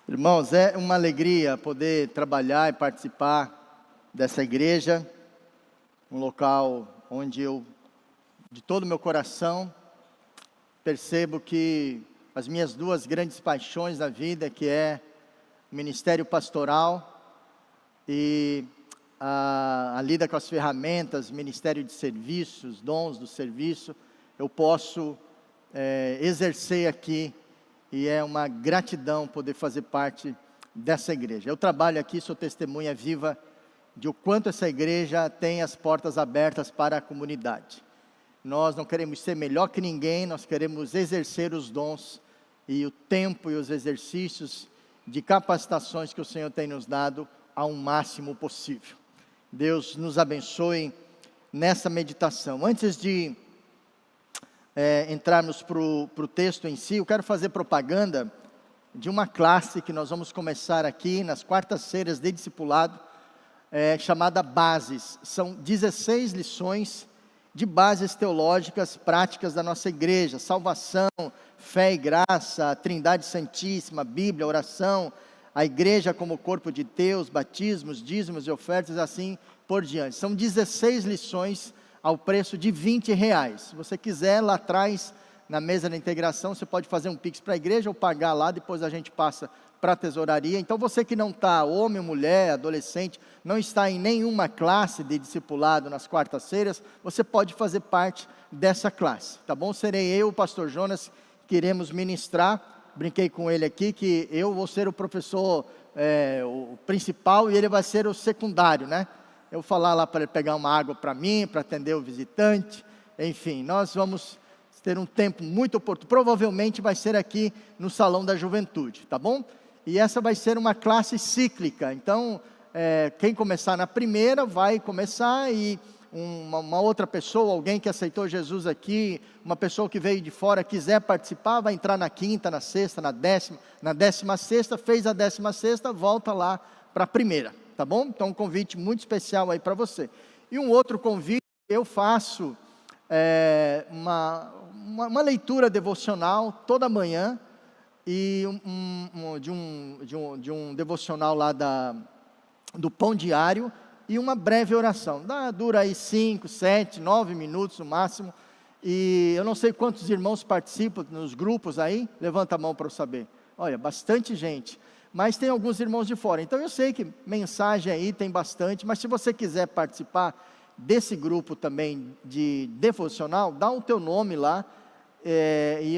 Irmãos, é uma alegria poder trabalhar e participar dessa igreja, um local onde eu, de todo o meu coração, percebo que as minhas duas grandes paixões da vida, que é o ministério pastoral e a lida com as ferramentas, ministério de serviços, dons do serviço, eu posso exercer aqui, e é uma gratidão poder fazer parte dessa igreja. Eu trabalho aqui, sou testemunha viva de o quanto essa igreja tem as portas abertas para a comunidade. Nós não queremos ser melhor que ninguém, nós queremos exercer os dons e o tempo e os exercícios de capacitações que o Senhor tem nos dado ao máximo possível. Deus nos abençoe nessa meditação. Antes de entrarmos para o texto em si, eu quero fazer propaganda de uma classe que nós vamos começar aqui nas quartas-feiras de discipulado, chamada Bases. São 16 lições de bases teológicas práticas da nossa igreja: salvação, fé e graça, Trindade Santíssima, Bíblia, oração, a igreja como corpo de Deus, batismos, dízimos e ofertas, assim por diante. São 16 lições ao preço de R$20. Se você quiser, lá atrás, na mesa da integração, você pode fazer um pix para a igreja ou pagar lá, depois a gente passa para a tesouraria. Então você que não está, homem, mulher, adolescente, não está em nenhuma classe de discipulado nas quartas-feiras, você pode fazer parte dessa classe, tá bom? Serei eu, o pastor Jonas, que iremos ministrar. Brinquei com ele aqui que eu vou ser o professor o principal e ele vai ser o secundário, né? Eu vou falar lá para ele pegar uma água para mim, para atender o visitante, enfim, nós vamos ter um tempo muito oportuno, provavelmente vai ser aqui no Salão da Juventude, tá bom? E essa vai ser uma classe cíclica, então, quem começar na primeira vai começar e uma outra pessoa, alguém que aceitou Jesus aqui, uma pessoa que veio de fora, quiser participar, vai entrar na quinta, na sexta, na 16ª, fez a 16ª, volta lá para a primeira, tá bom? Então um convite muito especial aí para você. E um outro convite, eu faço uma leitura devocional toda manhã, e de um devocional lá do Pão Diário, e uma breve oração, dura aí 5, 7, 9 minutos no máximo, e eu não sei quantos irmãos participam nos grupos aí, levanta a mão para eu saber. Olha, bastante gente, mas tem alguns irmãos de fora, então eu sei que mensagem aí tem bastante, mas se você quiser participar desse grupo também de devocional, dá o teu nome lá, e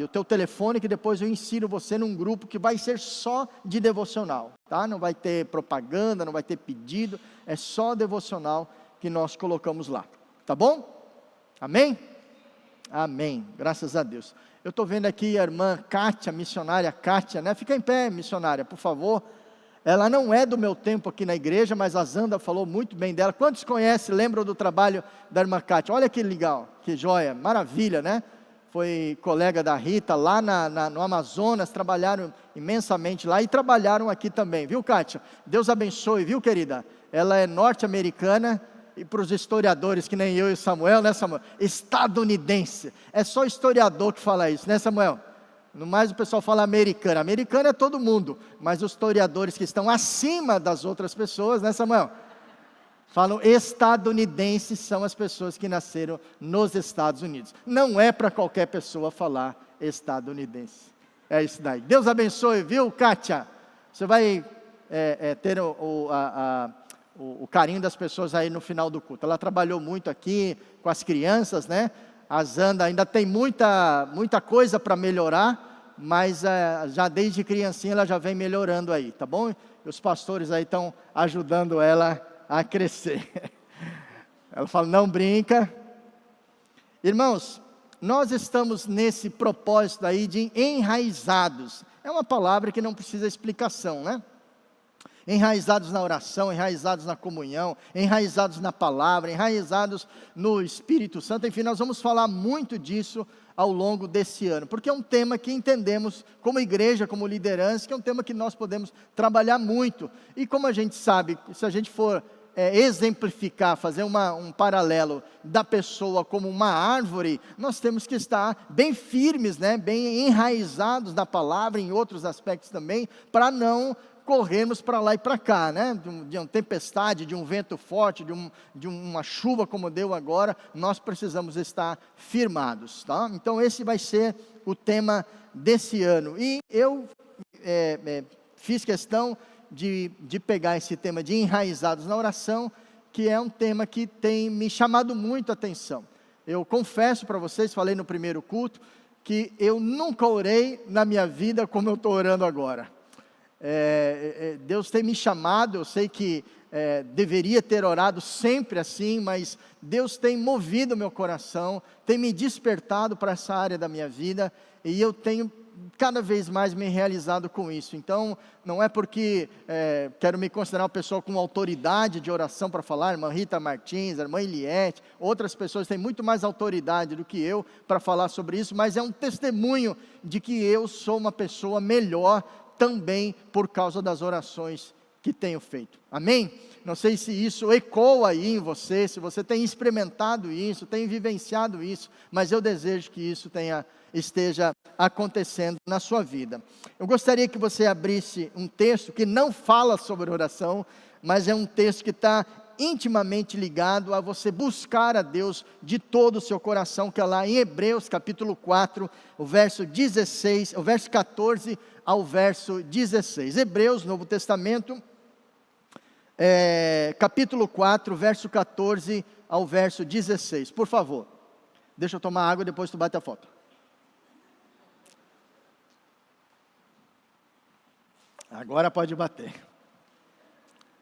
o teu telefone, que depois eu ensino você num grupo que vai ser só de devocional, tá? Não vai ter propaganda, não vai ter pedido, é só devocional que nós colocamos lá, tá bom? Amém? Amém, graças a Deus. Eu estou vendo aqui a irmã Kátia, missionária Kátia, né? Fica em pé, missionária, por favor. Ela não é do meu tempo aqui na igreja, mas a Zanda falou muito bem dela. Quantos conhecem, lembram do trabalho da irmã Kátia? Olha que legal, que joia, maravilha, né? Foi colega da Rita lá no Amazonas, trabalharam imensamente lá e trabalharam aqui também, viu, Kátia? Deus abençoe, viu, querida? Ela é norte-americana, e para os historiadores, que nem eu e Samuel, né, Samuel? Estadunidense, é só historiador que fala isso, né, Samuel? No mais o pessoal fala americana, americana é todo mundo, mas os historiadores que estão acima das outras pessoas, né, Samuel? Falam estadunidenses, são as pessoas que nasceram nos Estados Unidos. Não é para qualquer pessoa falar estadunidense. É isso daí. Deus abençoe, viu, Kátia? Você vai ter o carinho das pessoas aí no final do culto. Ela trabalhou muito aqui com as crianças, né? A Zanda ainda tem muita coisa para melhorar, mas já desde criancinha ela já vem melhorando aí, tá bom? E os pastores aí estão ajudando ela a crescer. Ela fala, não brinca. Irmãos, nós estamos nesse propósito aí de enraizados. É uma palavra que não precisa explicação, né? Enraizados na oração, enraizados na comunhão, enraizados na palavra, enraizados no Espírito Santo. Enfim, nós vamos falar muito disso ao longo desse ano, porque é um tema que entendemos como igreja, como liderança, que é um tema que nós podemos trabalhar muito. E como a gente sabe, se a gente for exemplificar, fazer um paralelo da pessoa como uma árvore, nós temos que estar bem firmes, né, bem enraizados na palavra, em outros aspectos também, para não corrermos para lá e para cá, né, de uma tempestade, de um vento forte, de uma chuva como deu agora, nós precisamos estar firmados, tá? Então esse vai ser o tema desse ano, e eu fiz questão de pegar esse tema de enraizados na oração, que é um tema que tem me chamado muito a atenção. Eu confesso para vocês, falei no primeiro culto, que eu nunca orei na minha vida como eu estou orando agora. Deus tem me chamado, eu sei que deveria ter orado sempre assim, mas Deus tem movido meu coração, tem me despertado para essa área da minha vida, e eu tenho cada vez mais me realizado com isso. Então, não é porque quero me considerar uma pessoa com autoridade de oração para falar, irmã Rita Martins, irmã Eliette, outras pessoas têm muito mais autoridade do que eu para falar sobre isso, mas é um testemunho de que eu sou uma pessoa melhor também por causa das orações que tenho feito. Amém? Não sei se isso ecoa aí em você, se você tem experimentado isso, tem vivenciado isso, mas eu desejo que isso esteja acontecendo na sua vida. Eu gostaria que você abrisse um texto que não fala sobre oração, mas é um texto que está intimamente ligado a você buscar a Deus de todo o seu coração, que é lá em Hebreus capítulo 4, o verso 16, o verso 14 ao verso 16. Hebreus, Novo Testamento, capítulo 4, verso 14 ao verso 16. Por favor, deixa eu tomar água e depois tu bate a foto. Agora pode bater.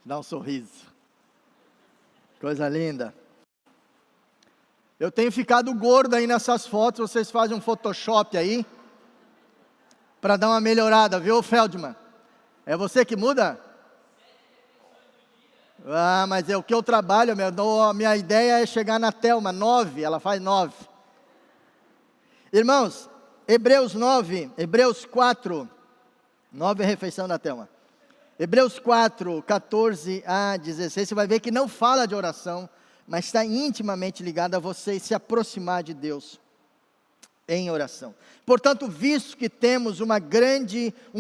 Dá um sorriso. Coisa linda. Eu tenho ficado gordo aí nessas fotos, vocês fazem um Photoshop aí, para dar uma melhorada, viu, Feldman? É você que muda? Ah, mas é o que eu trabalho, a minha ideia é chegar na Thelma, 9, ela faz 9. Irmãos, Hebreus 4, 9 é a refeição da Thelma. Hebreus 4, 14 a 16, você vai ver que não fala de oração, mas está intimamente ligado a você se aproximar de Deus em oração. Portanto, visto que temos um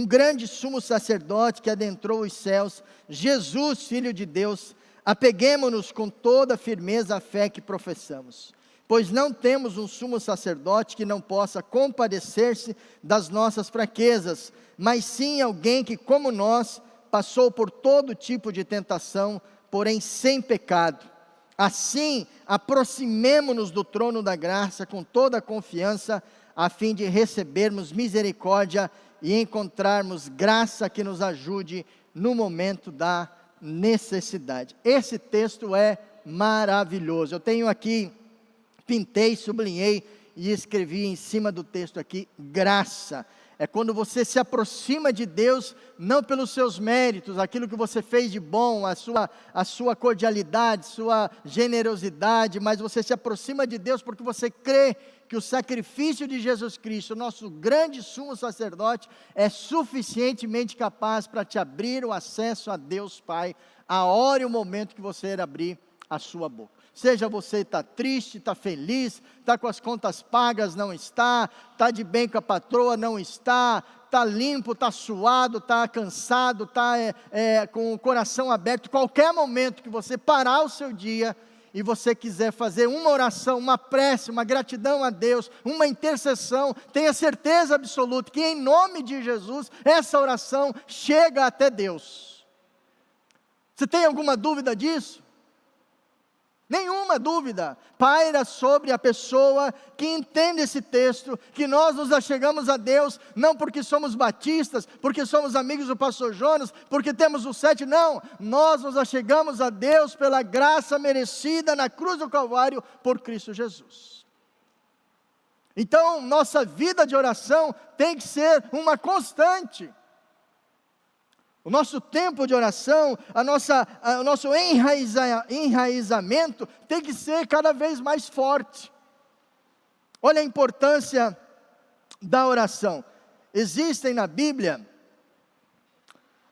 grande sumo sacerdote que adentrou os céus, Jesus, Filho de Deus, apeguemo-nos com toda firmeza à fé que professamos, pois não temos um sumo sacerdote que não possa compadecer-se das nossas fraquezas, mas sim alguém que, como nós, passou por todo tipo de tentação, porém sem pecado. Assim, aproximemo-nos do trono da graça com toda a confiança, a fim de recebermos misericórdia e encontrarmos graça que nos ajude no momento da necessidade. Esse texto é maravilhoso. Eu tenho aqui, pintei, sublinhei e escrevi em cima do texto aqui, graça. É quando você se aproxima de Deus, não pelos seus méritos, aquilo que você fez de bom, a sua cordialidade, sua generosidade, mas você se aproxima de Deus porque você crê que o sacrifício de Jesus Cristo, nosso grande sumo sacerdote, é suficientemente capaz para te abrir o acesso a Deus Pai, a hora e o momento que você abrir a sua boca. Seja você está triste, está feliz, está com as contas pagas, não está de bem com a patroa, não está limpo, está suado, está cansado, está com o coração aberto. Qualquer momento que você parar o seu dia e você quiser fazer uma oração, uma prece, uma gratidão a Deus, uma intercessão, tenha certeza absoluta que em nome de Jesus, essa oração chega até Deus. Você tem alguma dúvida disso? Nenhuma dúvida paira sobre a pessoa que entende esse texto, que nós nos achegamos a Deus, não porque somos batistas, porque somos amigos do pastor Jonas, porque temos o 7, não, nós nos achegamos a Deus pela graça merecida na cruz do Calvário, por Cristo Jesus. Então, nossa vida de oração tem que ser uma constante. O nosso tempo de oração, o nosso enraizamento tem que ser cada vez mais forte. Olha a importância da oração. Existem na Bíblia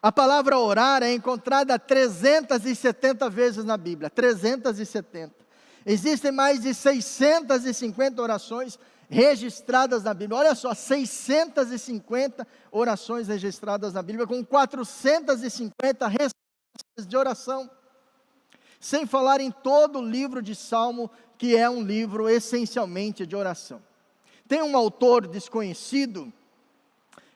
A palavra orar é encontrada 370 vezes na Bíblia, 370. Existem mais de 650 orações registradas na Bíblia. Olha só, 650 orações registradas na Bíblia, com 450 respostas de oração. Sem falar em todo o livro de Salmo, que é um livro essencialmente de oração. Tem um autor desconhecido,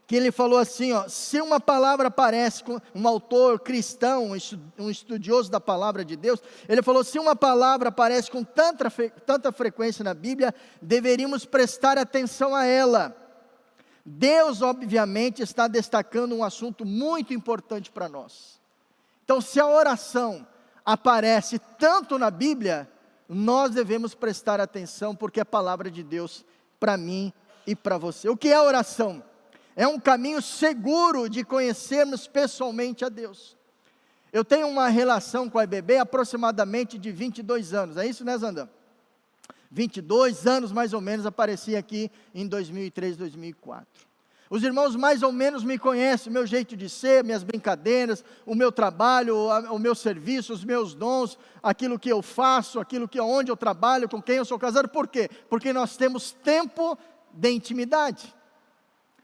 que ele falou assim, se uma palavra aparece, um autor cristão, um estudioso da palavra de Deus, ele falou, se uma palavra aparece com tanta frequência na Bíblia, deveríamos prestar atenção a ela. Deus, obviamente, está destacando um assunto muito importante para nós. Então, se a oração aparece tanto na Bíblia, nós devemos prestar atenção, porque é a palavra de Deus para mim e para você. O que é oração? É um caminho seguro de conhecermos pessoalmente a Deus. Eu tenho uma relação com a EBB aproximadamente de 22 anos, é isso, né, Zandam? 22 anos mais ou menos, apareci aqui em 2003, 2004. Os irmãos mais ou menos me conhecem, o meu jeito de ser, minhas brincadeiras, o meu trabalho, o meu serviço, os meus dons, aquilo que eu faço, onde eu trabalho, com quem eu sou casado. Por quê? Porque nós temos tempo de intimidade.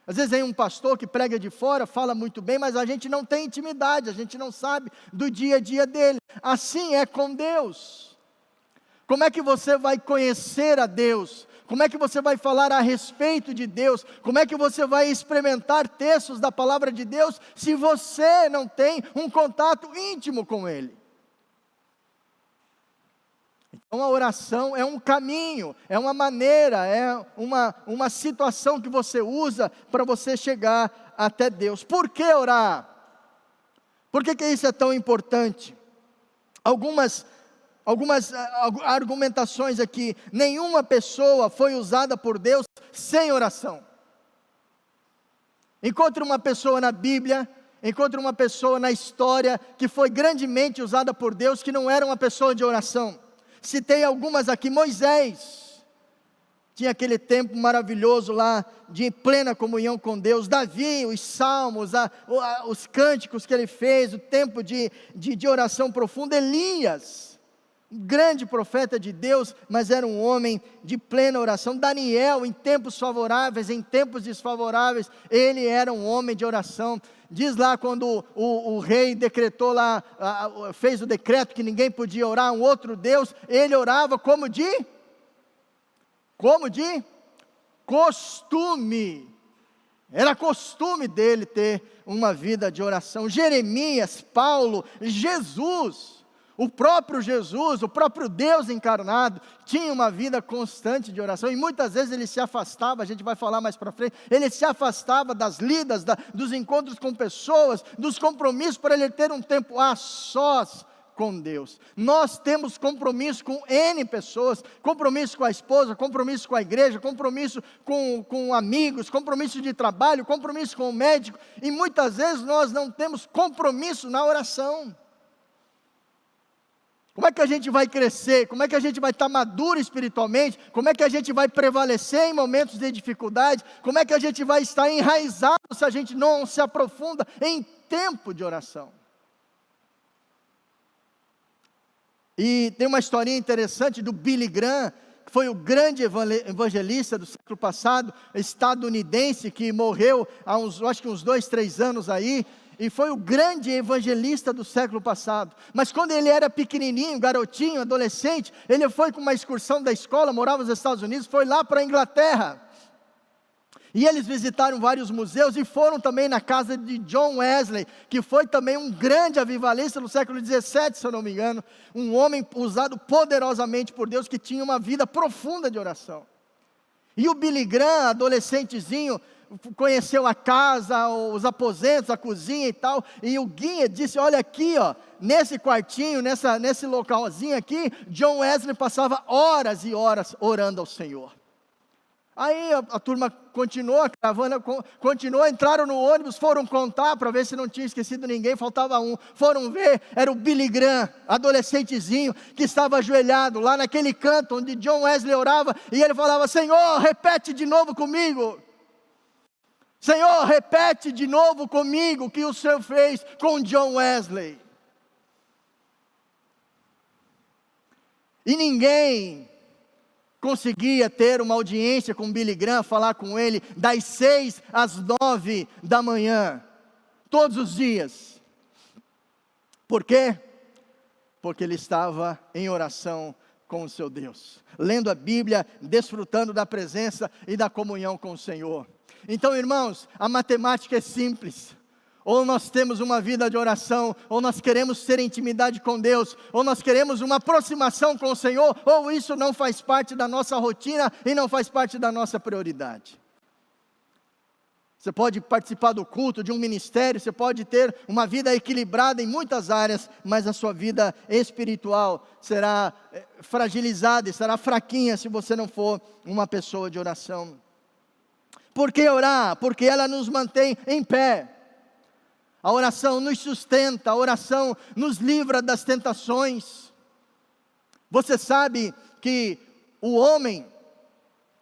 Às vezes vem um pastor que prega de fora, fala muito bem, mas a gente não tem intimidade, a gente não sabe do dia a dia dele. Assim é com Deus. Como é que você vai conhecer a Deus? Como é que você vai falar a respeito de Deus? Como é que você vai experimentar textos da palavra de Deus, se você não tem um contato íntimo com Ele? Então a oração é um caminho, é uma maneira, é uma situação que você usa para você chegar até Deus. Por que orar? Por que isso é tão importante? Algumas argumentações aqui. Nenhuma pessoa foi usada por Deus sem oração. Encontre uma pessoa na Bíblia, encontre uma pessoa na história que foi grandemente usada por Deus, que não era uma pessoa de oração. Citei algumas aqui. Moisés tinha aquele tempo maravilhoso lá, de plena comunhão com Deus. Davi, os salmos, os cânticos que ele fez, o tempo de oração profunda. Elias, um grande profeta de Deus, mas era um homem de plena oração. Daniel, em tempos favoráveis, em tempos desfavoráveis, ele era um homem de oração. Diz lá quando o rei decretou lá, fez o decreto que ninguém podia orar a um outro Deus, ele orava como de costume. Era costume dele ter uma vida de oração. Jeremias, Paulo, Jesus, o próprio Deus encarnado, tinha uma vida constante de oração, e muitas vezes ele se afastava, a gente vai falar mais para frente, ele se afastava das lidas, dos encontros com pessoas, dos compromissos, para ele ter um tempo a sós com Deus. Nós temos compromisso com N pessoas, compromisso com a esposa, compromisso com a igreja, compromisso com amigos, compromisso de trabalho, compromisso com o médico, e muitas vezes nós não temos compromisso na oração. Como é que a gente vai crescer? Como é que a gente vai estar maduro espiritualmente? Como é que a gente vai prevalecer em momentos de dificuldade? Como é que a gente vai estar enraizado se a gente não se aprofunda em tempo de oração? E tem uma historinha interessante do Billy Graham, que foi o grande evangelista do século passado, estadunidense, que morreu há uns 2, 3 anos aí, e foi o grande evangelista do século passado. Mas quando ele era pequenininho, garotinho, adolescente, ele foi com uma excursão da escola, morava nos Estados Unidos, foi lá para a Inglaterra, e eles visitaram vários museus, e foram também na casa de John Wesley, que foi também um grande avivalista no século 17, se eu não me engano, um homem usado poderosamente por Deus, que tinha uma vida profunda de oração. E o Billy Graham, adolescentezinho, conheceu a casa, os aposentos, a cozinha e tal, e o guia disse, olha aqui, nesse quartinho, nesse localzinho aqui, John Wesley passava horas e horas orando ao Senhor. Aí a turma continuou, a caravana continuou, entraram no ônibus, foram contar para ver se não tinha esquecido ninguém, faltava um, foram ver, era o Billy Graham, adolescentezinho, que estava ajoelhado lá naquele canto onde John Wesley orava, e ele falava, Senhor, repete de novo comigo. Senhor, repete de novo comigo o que o Senhor fez com John Wesley. E ninguém conseguia ter uma audiência com Billy Graham, falar com ele das 6 às 9 da manhã, todos os dias. Por quê? Porque ele estava em oração com o seu Deus, lendo a Bíblia, desfrutando da presença e da comunhão com o Senhor. Então, irmãos, a matemática é simples. Ou nós temos uma vida de oração, ou nós queremos ter intimidade com Deus, ou nós queremos uma aproximação com o Senhor, ou isso não faz parte da nossa rotina e não faz parte da nossa prioridade. Você pode participar do culto, de um ministério, você pode ter uma vida equilibrada em muitas áreas, mas a sua vida espiritual será fragilizada, será fraquinha se você não for uma pessoa de oração. Por que orar? Porque ela nos mantém em pé. A oração nos sustenta, a oração nos livra das tentações. Você sabe que o homem,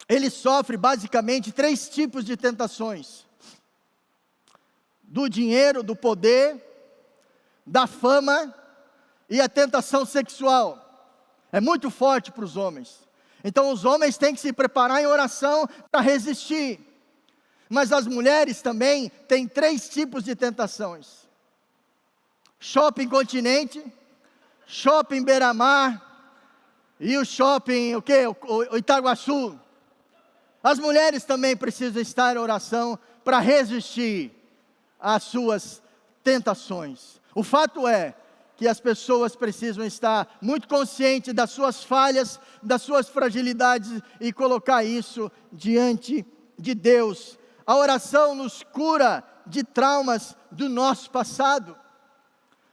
ele sofre basicamente 3 tipos de tentações: do dinheiro, do poder, da fama e a tentação sexual. É muito forte para os homens. Então os homens têm que se preparar em oração para resistir. Mas as mulheres também têm 3 tipos de tentações: shopping Continente, shopping Beira-Mar e o shopping, o Itaguaçu. As mulheres também precisam estar em oração para resistir às suas tentações. O fato é que as pessoas precisam estar muito conscientes das suas falhas, das suas fragilidades e colocar isso diante de Deus. A oração nos cura de traumas do nosso passado.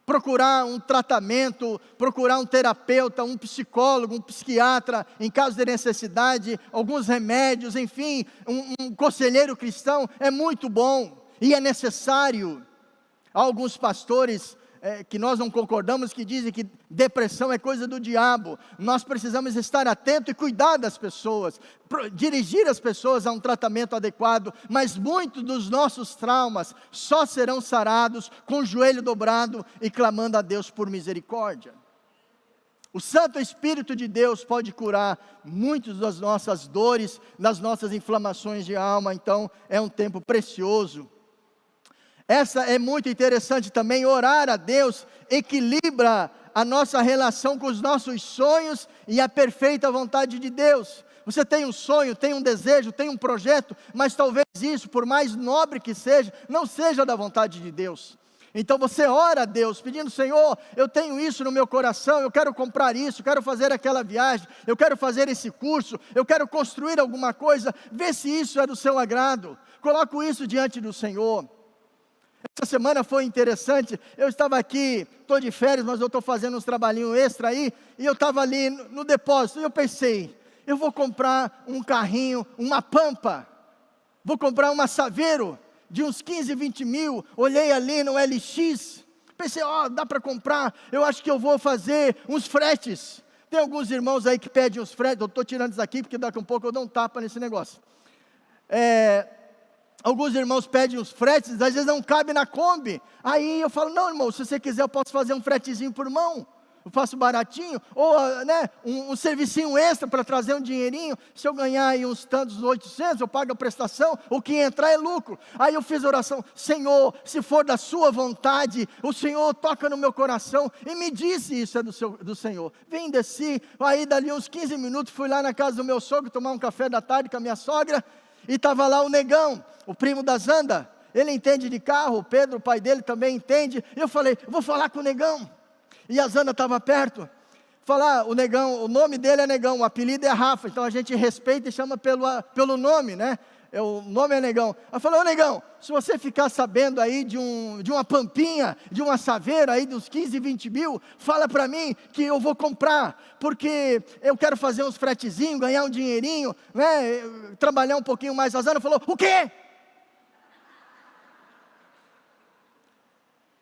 Procurar um tratamento, procurar um terapeuta, um psicólogo, um psiquiatra, em caso de necessidade, alguns remédios, enfim, um conselheiro cristão é muito bom e é necessário. Há alguns pastores que nós não concordamos, que dizem que depressão é coisa do diabo. Nós precisamos estar atentos e cuidar das pessoas, dirigir as pessoas a um tratamento adequado, mas muitos dos nossos traumas só serão sarados com o joelho dobrado e clamando a Deus por misericórdia. O Santo Espírito de Deus pode curar muitas das nossas dores, das nossas inflamações de alma. Então é um tempo precioso. Essa é muito interessante também. Orar a Deus equilibra a nossa relação com os nossos sonhos e a perfeita vontade de Deus. Você tem um sonho, tem um desejo, tem um projeto, mas talvez isso, por mais nobre que seja, não seja da vontade de Deus. Então você ora a Deus, pedindo: Senhor, eu tenho isso no meu coração, eu quero comprar isso, quero fazer aquela viagem, eu quero fazer esse curso, eu quero construir alguma coisa. Vê se isso é do seu agrado. Coloco isso diante do Senhor. Essa semana foi interessante. Eu estava aqui, estou de férias, mas eu estou fazendo uns trabalhinhos extra aí, e eu estava ali no depósito, e eu pensei: eu vou comprar um carrinho, uma Pampa, vou comprar uma Saveiro, de uns 15, 20 mil. Olhei ali no LX, pensei: dá para comprar, eu acho que eu vou fazer uns fretes. Tem alguns irmãos aí que pedem uns fretes, eu estou tirando isso aqui, porque daqui a um pouco eu dou um tapa nesse negócio. Alguns irmãos pedem uns fretes, às vezes não cabe na Kombi. Aí eu falo: não, irmão, se você quiser eu posso fazer um fretezinho por mão, eu faço baratinho, ou um servicinho extra para trazer um dinheirinho. Se eu ganhar aí uns tantos 800, eu pago a prestação, o que entrar é lucro. Aí eu fiz oração: Senhor, se for da sua vontade, o Senhor toca no meu coração, e me disse: isso é do Senhor. Vim, desci, aí dali uns 15 minutos, fui lá na casa do meu sogro, tomar um café da tarde com a minha sogra, e estava lá o Negão, o primo da Zanda. Ele entende de carro, o Pedro, o pai dele, também entende. Eu falei: vou falar com o Negão. E a Zanda estava perto. Falar: o Negão, o nome dele é Negão, o apelido é Rafa, então a gente respeita e chama pelo nome, né? O nome é Negão. Eu falei: ô Negão, se você ficar sabendo aí de uma Pampinha, de uma Saveiro aí dos 15, 20 mil, fala para mim que eu vou comprar, porque eu quero fazer uns fretezinhos, ganhar um dinheirinho, né? Trabalhar um pouquinho mais. A Zanda falou: o quê?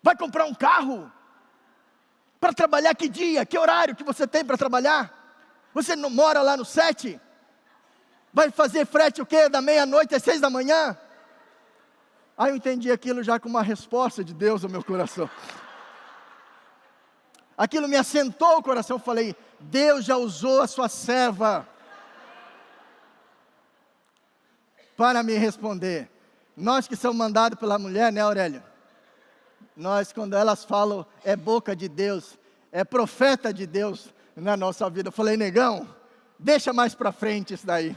Vai comprar um carro? Para trabalhar que dia? Que horário que você tem para trabalhar? Você não mora lá no 7? Vai fazer frete o quê? Da meia-noite às 6 da manhã? Aí eu entendi aquilo já como uma resposta de Deus ao meu coração. Aquilo me assentou o coração, eu falei, Deus já usou a sua serva para me responder. Nós que somos mandados pela mulher, né, Aurélio? Nós, quando elas falam, é boca de Deus, é profeta de Deus na nossa vida. Eu falei, negão, deixa mais para frente isso daí.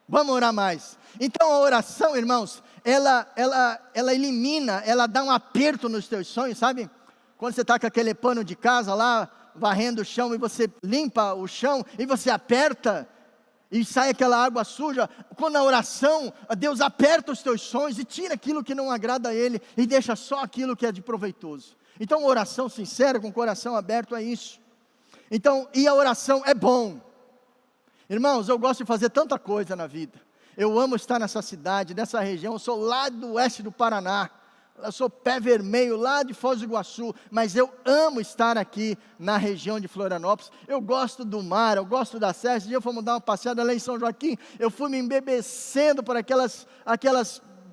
Vamos orar mais. Então a oração, irmãos, ela elimina, ela dá um aperto nos teus sonhos, sabe? Quando você está com aquele pano de casa lá, varrendo o chão, e você limpa o chão, e você aperta, e sai aquela água suja. Quando a oração, Deus aperta os teus sonhos, e tira aquilo que não agrada a Ele, e deixa só aquilo que é de proveitoso. Então a oração sincera, com o coração aberto, é isso. Então, e a oração é bom. Irmãos, eu gosto de fazer tanta coisa na vida. Eu amo estar nessa cidade, nessa região. Eu sou lá do oeste do Paraná. Eu sou pé vermelho lá de Foz do Iguaçu. Mas eu amo estar aqui na região de Florianópolis. Eu gosto do mar, eu gosto da serra. Esse dia fomos dar uma passeada lá em São Joaquim. Eu fui me embebecendo por aquelas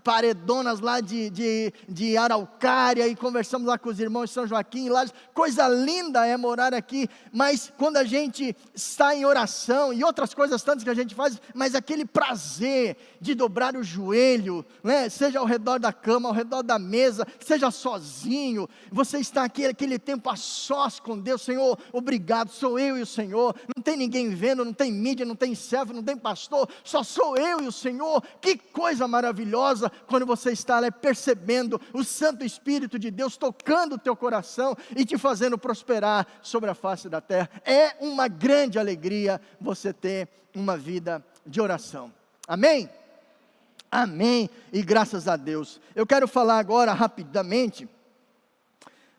paredonas lá de araucária, e conversamos lá com os irmãos de São Joaquim, lá, coisa linda é morar aqui, mas quando a gente está em oração, e outras coisas tantas que a gente faz, mas aquele prazer de dobrar o joelho, né, seja ao redor da cama, ao redor da mesa, seja sozinho, você está aqui, aquele tempo a sós com Deus. Senhor, obrigado, sou eu e o Senhor, não tem ninguém vendo, não tem mídia, não tem servo, não tem pastor, só sou eu e o Senhor. Que coisa maravilhosa, quando você está lá percebendo o Santo Espírito de Deus tocando o teu coração e te fazendo prosperar sobre a face da terra. É uma grande alegria você ter uma vida de oração. Amém? Amém, e graças a Deus. Eu quero falar agora rapidamente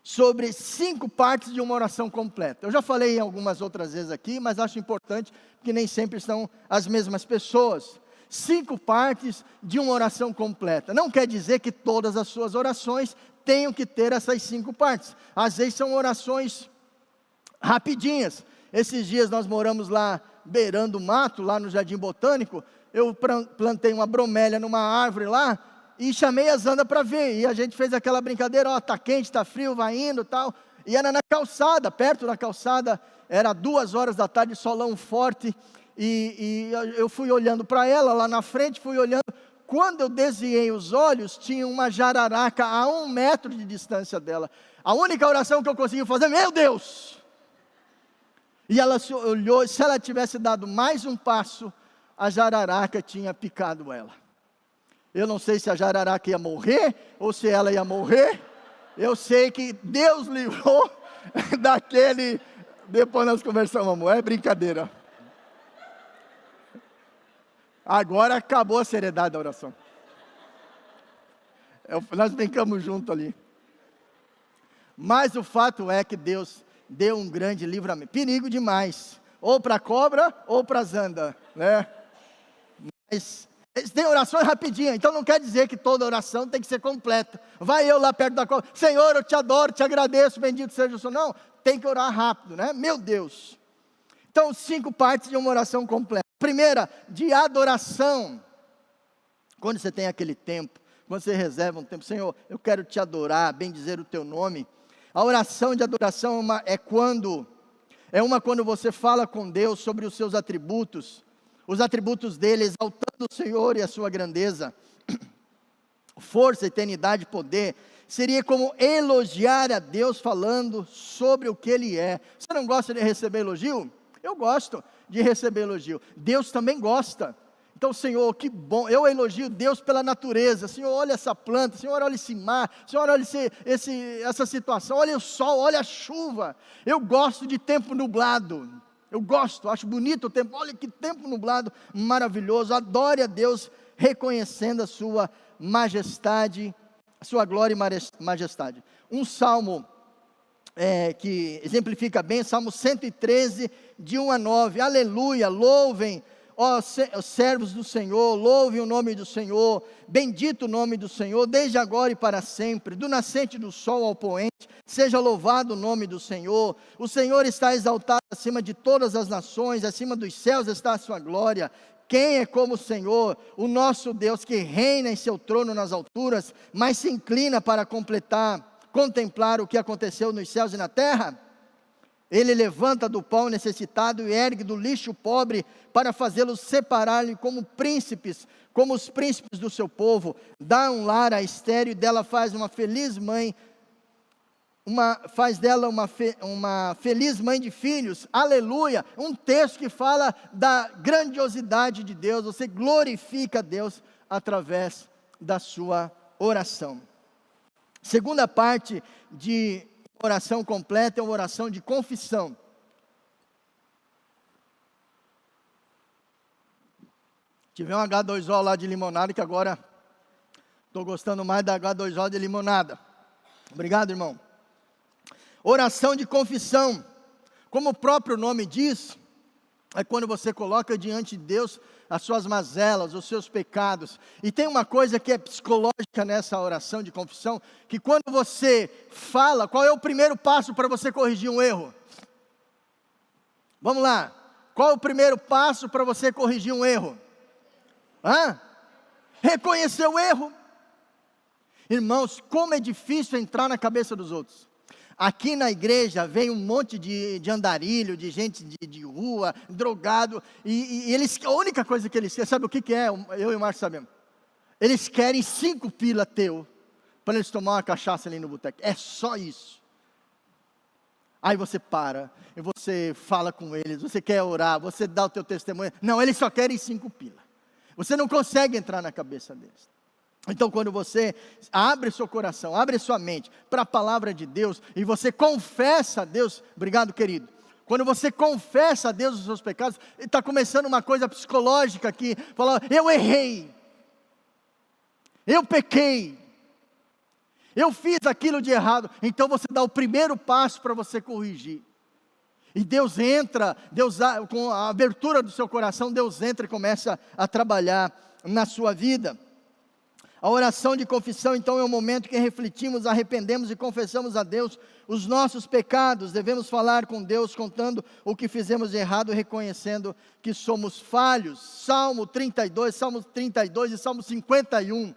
sobre 5 partes de uma oração completa. Eu já falei algumas outras vezes aqui, mas acho importante, porque nem sempre são as mesmas pessoas. 5 partes de uma oração completa. Não quer dizer que todas as suas orações tenham que ter essas 5 partes. Às vezes são orações rapidinhas. Esses dias nós moramos lá, beirando o mato, lá no Jardim Botânico. Eu plantei uma bromélia numa árvore lá, e chamei a Zanda para ver, e a gente fez aquela brincadeira, ó, tá quente, tá frio, vai indo, tal, e era na calçada, perto da calçada, era 2 horas da tarde, solão forte, e eu fui olhando para ela, lá na frente, fui olhando. Quando eu desviei os olhos, tinha uma jararaca a 1 metro de distância dela. A única oração que eu consegui fazer, meu Deus! E ela se olhou, se ela tivesse dado mais um passo, a jararaca tinha picado ela. Eu não sei se a jararaca ia morrer, ou se ela ia morrer. Eu sei que Deus livrou daquele. Depois nós conversamos, amor, é brincadeira. Agora acabou a seriedade da oração. Nós brincamos junto ali. Mas o fato é que Deus deu um grande livramento. Perigo demais. Ou para a cobra, ou para a Zanda, né? Mas tem orações rapidinhas, então não quer dizer que toda oração tem que ser completa. Vai eu lá perto da cobra, Senhor, eu te adoro, te agradeço, bendito seja o Senhor. Não, tem que orar rápido, né? Meu Deus. Então, 5 partes de uma oração completa. Primeira, de adoração. Quando você tem aquele tempo, quando você reserva um tempo, Senhor, eu quero te adorar, bendizer o teu nome. A oração de adoração quando você fala com Deus sobre os seus atributos, os atributos dele, exaltando o Senhor e a sua grandeza, força, eternidade, poder. Seria como elogiar a Deus falando sobre o que Ele é. Você não gosta de receber elogio? Eu gosto de receber elogio. Deus também gosta. Então, Senhor, que bom, eu elogio Deus pela natureza. Senhor, olha essa planta, Senhor, olha esse mar, Senhor, olha essa situação, olha o sol, olha a chuva. Eu gosto de tempo nublado. Eu gosto, acho bonito o tempo. Olha que tempo nublado, maravilhoso. Adore a Deus, reconhecendo a sua majestade, a sua glória e majestade. Um salmo que exemplifica bem, Salmo 113, de 1 a 9. Aleluia, louvem, ó servos do Senhor, louvem o nome do Senhor, bendito o nome do Senhor, desde agora e para sempre, do nascente do sol ao poente, seja louvado o nome do Senhor. O Senhor está exaltado acima de todas as nações, acima dos céus está a sua glória. Quem é como o Senhor, o nosso Deus, que reina em seu trono nas alturas, mas se inclina para contemplar o que aconteceu nos céus e na terra? Ele levanta do pão necessitado e ergue do lixo o pobre, para fazê-los separar-lhe como príncipes, como os príncipes do seu povo. Dá um lar à estéril e dela faz uma feliz mãe, faz dela uma feliz mãe de filhos. Aleluia! Um texto que fala da grandiosidade de Deus. Você glorifica a Deus através da sua oração. Segunda parte de oração completa é uma oração de confissão. Tive um H2O lá de limonada, que agora estou gostando mais da H2O de limonada. Obrigado, irmão. Oração de confissão, como o próprio nome diz, é quando você coloca diante de Deus as suas mazelas, os seus pecados. E tem uma coisa que é psicológica nessa oração de confissão, que quando você fala, qual é o primeiro passo para você corrigir um erro? Vamos lá, qual é o primeiro passo para você corrigir um erro? Reconhecer o erro. Irmãos, como é difícil entrar na cabeça dos outros. Aqui na igreja vem um monte de andarilho, de gente de rua, drogado, e eles, a única coisa que eles querem, sabe o que é? Eu e o Márcio sabemos. Eles querem 5 pila teu, para eles tomar uma cachaça ali no boteco. É só isso. Aí você para, e você fala com eles, você quer orar, você dá o teu testemunho. Não, eles só querem 5 pila. Você não consegue entrar na cabeça deles. Então quando você abre seu coração, abre sua mente para a palavra de Deus, e você confessa a Deus, obrigado querido, quando você confessa a Deus os seus pecados, está começando uma coisa psicológica aqui, falando, eu errei, eu pequei, eu fiz aquilo de errado, então você dá o primeiro passo para você corrigir, e Deus entra, com a abertura do seu coração, Deus entra e começa a trabalhar na sua vida. A oração de confissão, então, é o momento que refletimos, arrependemos e confessamos a Deus os nossos pecados. Devemos falar com Deus, contando o que fizemos de errado, reconhecendo que somos falhos. Salmo 32 e Salmo 51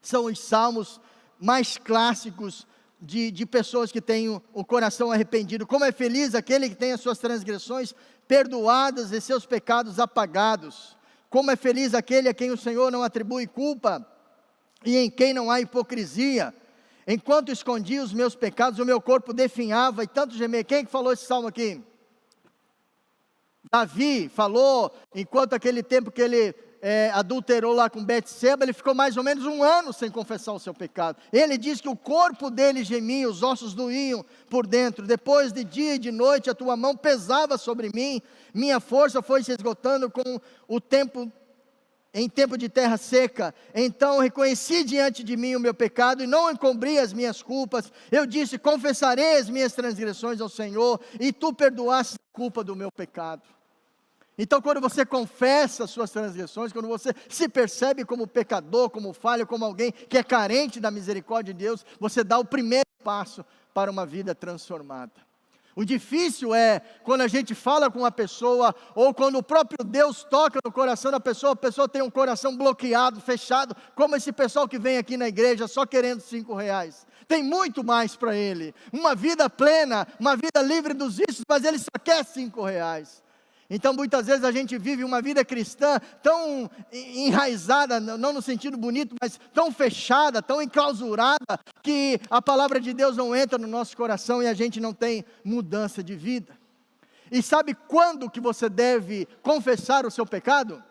são os salmos mais clássicos de pessoas que têm o coração arrependido. Como é feliz aquele que tem as suas transgressões perdoadas e seus pecados apagados. Como é feliz aquele a quem o Senhor não atribui culpa e em quem não há hipocrisia. Enquanto escondia os meus pecados, o meu corpo definhava e tanto gemia. Quem que falou esse salmo aqui? Davi falou, enquanto aquele tempo que ele adulterou lá com Betseba, ele ficou mais ou menos 1 ano sem confessar o seu pecado. Ele diz que o corpo dele gemia, os ossos doíam por dentro. Depois de dia e de noite a tua mão pesava sobre mim, minha força foi se esgotando com o tempo, em tempo de terra seca. Então reconheci diante de mim o meu pecado e não encobri as minhas culpas. Eu disse, confessarei as minhas transgressões ao Senhor, e tu perdoaste a culpa do meu pecado. Então quando você confessa as suas transgressões, quando você se percebe como pecador, como falho, como alguém que é carente da misericórdia de Deus, você dá o primeiro passo para uma vida transformada. O difícil é quando a gente fala com uma pessoa, ou quando o próprio Deus toca no coração da pessoa, a pessoa tem um coração bloqueado, fechado, como esse pessoal que vem aqui na igreja só querendo R$5. Tem muito mais para ele, uma vida plena, uma vida livre dos vícios, mas ele só quer R$5. Então muitas vezes a gente vive uma vida cristã tão enraizada, não no sentido bonito, mas tão fechada, tão enclausurada, que a palavra de Deus não entra no nosso coração e a gente não tem mudança de vida. E sabe quando que você deve confessar o seu pecado?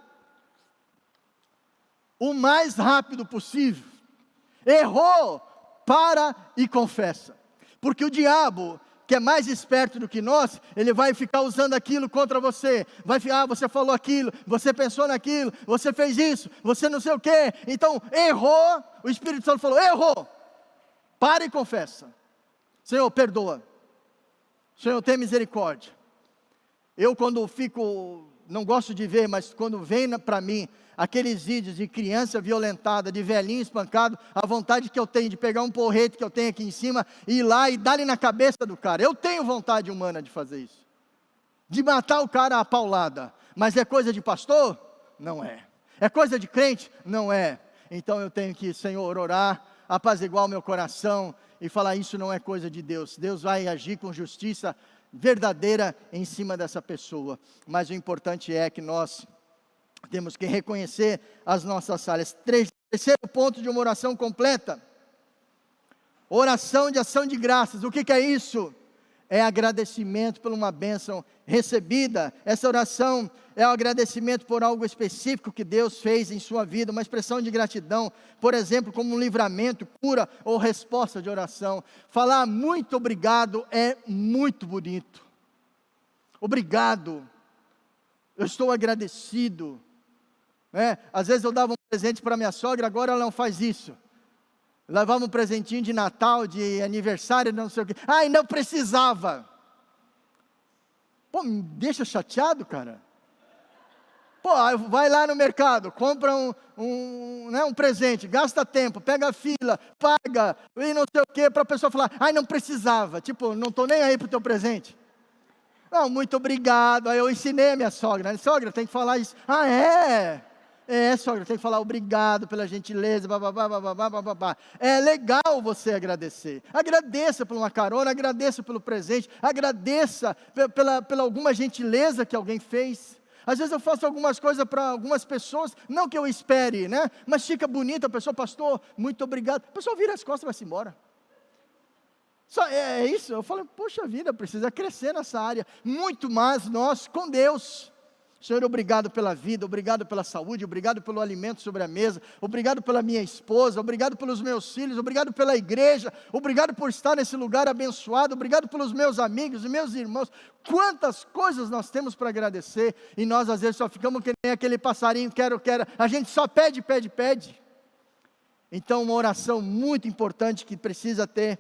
O mais rápido possível. Errou, para e confessa. Porque o diabo, que é mais esperto do que nós, ele vai ficar usando aquilo contra você, vai ficar, você falou aquilo, você pensou naquilo, você fez isso, você não sei o quê, então errou, o Espírito Santo falou, errou, para e confessa, Senhor perdoa, Senhor tem misericórdia. Eu quando não gosto de ver, mas quando vem para mim, aqueles vídeos de criança violentada, de velhinho espancado, a vontade que eu tenho de pegar um porrete que eu tenho aqui em cima, e ir lá e dar-lhe na cabeça do cara, eu tenho vontade humana de fazer isso, de matar o cara a paulada, mas é coisa de pastor? Não é. É coisa de crente? Não é. Então eu tenho que, Senhor, orar, apaziguar o meu coração e falar: isso não é coisa de Deus. Deus vai agir com justiça verdadeira em cima dessa pessoa. Mas o importante é que nós temos que reconhecer as nossas falhas. Terceiro ponto de uma oração completa: oração de ação de graças. O que é isso? É agradecimento por uma bênção recebida. Essa oração é um agradecimento por algo específico que Deus fez em sua vida, uma expressão de gratidão, por exemplo, como um livramento, cura ou resposta de oração. Falar muito obrigado é muito bonito. Obrigado, eu estou agradecido. Às vezes eu dava um presente para minha sogra, agora ela não faz isso. Levava um presentinho de Natal, de aniversário, não sei o quê. Ai, não precisava. Pô, me deixa chateado, cara. Pô, vai lá no mercado, compra um presente, gasta tempo, pega a fila, paga, e não sei o quê, para a pessoa falar: ai, não precisava. Tipo, não estou nem aí para o teu presente. Não, muito obrigado. Aí eu ensinei a minha sogra, né? Sogra, tem que falar isso. Ah, é? Sogra, tem que falar obrigado pela gentileza, babá. É legal você agradecer. Agradeça por uma carona, agradeça pelo presente, agradeça pela alguma gentileza que alguém fez. Às vezes eu faço algumas coisas para algumas pessoas, não que eu espere, né? Mas fica bonita a pessoa: pastor, muito obrigado. A pessoa vira as costas e vai-se embora. Só é isso. Eu falo: poxa vida, precisa crescer nessa área. Muito mais nós com Deus. Senhor, obrigado pela vida, obrigado pela saúde, obrigado pelo alimento sobre a mesa, obrigado pela minha esposa, obrigado pelos meus filhos, obrigado pela igreja, obrigado por estar nesse lugar abençoado, obrigado pelos meus amigos e meus irmãos. Quantas coisas nós temos para agradecer, e nós às vezes só ficamos que nem aquele passarinho: quero, a gente só pede. Então uma oração muito importante que precisa ter